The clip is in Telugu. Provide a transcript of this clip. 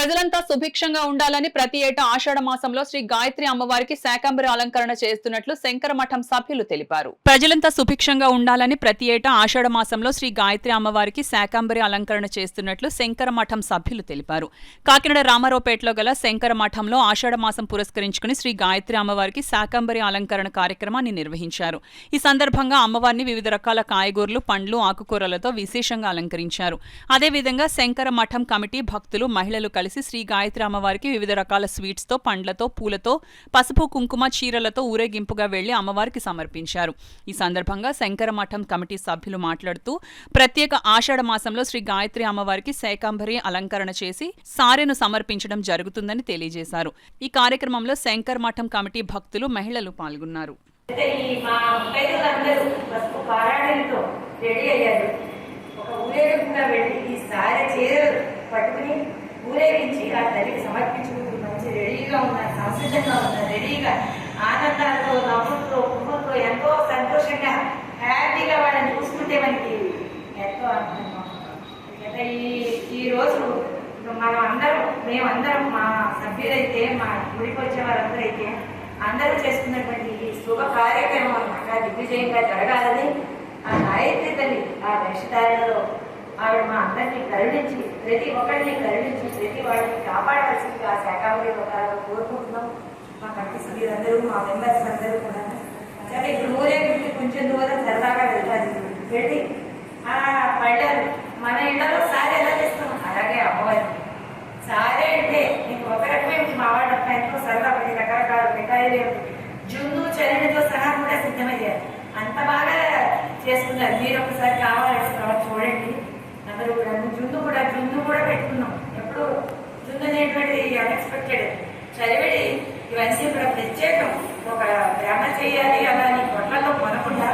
ప్రజలంతా సుభిక్షంగా ఉండాలని ప్రతి ఏటా ఆషాఢ మాసంలో శ్రీ గాయత్రి అమ్మవారికి శాకంబరి అలంకరణ చేస్తున్నట్లు శంకర మఠం సభ్యులు తెలిపారు. ప్రజలంతా సుభిక్షంగా ఉండాలని ప్రతి ఏటా ఆషాఢ మాసంలో శ్రీ గాయత్రి అమ్మవారికి శాకంబరి అలంకరణ చేస్తున్నట్లు శంకర మఠం సభ్యులు తెలిపారు. కాకినాడ రామారావుపేటలో గల శంకర మఠంలో ఆషాఢ మాసం పురస్కరించుకుని శ్రీ గాయత్రి అమ్మవారికి శాకంబరి అలంకరణ కార్యక్రమాన్ని నిర్వహించారు. ఈ సందర్భంగా అమ్మవారిని వివిధ రకాల కాయగూరలు, పండ్లు, ఆకుకూరలతో విశేషంగా అలంకరించారు. అదేవిధంగా శంకర మఠం కమిటీ భక్తులు, మహిళలు కలిసి శ్రీ గాయత్రి అమ్మవారికి వివిధ రకాల స్వీట్స్ తో, పండ్లతో, పూలతో, పసుపు, కుంకుమ, చీరలతో ఊరేగింపుగా వెళ్లి అమ్మవారికి సమర్పించారు. ఈ సందర్భంగా శంకర మఠం కమిటీ సభ్యులు మాట్లాడుతూ ప్రత్యేక ఆషాఢ మాసంలో శ్రీ గాయత్రి అమ్మవారికి శాకంబరి అలంకరణ చేసి సారెను సమర్పించడం జరుగుతుందని తెలియజేశారు. ఈ కార్యక్రమంలో శంకర మఠం కమిటీ భక్తులు, మహిళలు పాల్గొన్నారు. ఊరేగించి ఆ తల్లికి సమర్పించుకుంటూ మంచి రెడీగా ఉన్నారు, సంసిద్ధంగా ఉన్నారు, రెడీగా ఆనందాలతో, నవ్వులతో, పువ్వులతో ఎంతో సంతోషంగా హ్యాపీగా వాళ్ళని చూసుకుంటే మనకి ఎంతో ఆనందంగా ఉంటుంది. ఈ రోజు మేమందరం మా సభ్యులైతే, మా గుడికి వచ్చే వారందరూ అయితే అందరూ చేసుకున్నటువంటి ఈ శుభ కార్యక్రమం అన్నమాట దిగ్విజయంగా జరగాలని ఆ గాయత్రి తల్లి ఆ వేషధారణలో ఆవిడ మా అందరినీ కరుణించి, ప్రతి ఒక్కరిని కరుణించి, ప్రతి వాళ్ళని కాపాడవలసింది ఆ శాఖావళి ఒకరు కోరుకుంటున్నాం. మా కమిటీ సభ్యులందరూ, మా మెంబర్స్ అందరూ కూడా అంటే ఇప్పుడు ఊరేగింపు కొంచెం దూరం సరదాగా వెళ్తారు. వెళ్ళి ఆ పళ్ళలు మన ఇళ్లలో సారీ ఎలా చేస్తాం అలాగే అమ్మవారి సారీ అంటే నీకు ఒక రకమే మా వాళ్ళ ఎంతో సరదా పడి రకరకాల మిఠాయిలు, జున్ను, చరణితో సహా కూడా సిద్ధమయ్యారు. అంత బాగా చేసుకున్నారు. మీరు ఒకసారి కావాలంటే చూడండి. అందరూ కూడా జున్ను కూడా పెట్టుకున్నాం. ఎప్పుడు జున్ను అనేటువంటి అన్ఎక్స్పెక్టెడ్ చదివిడి ఇవన్నీ కూడా ప్రత్యేకం ఒక గ్రామ చేయాలి. అలా నీ కొట్లలో కొనకుండా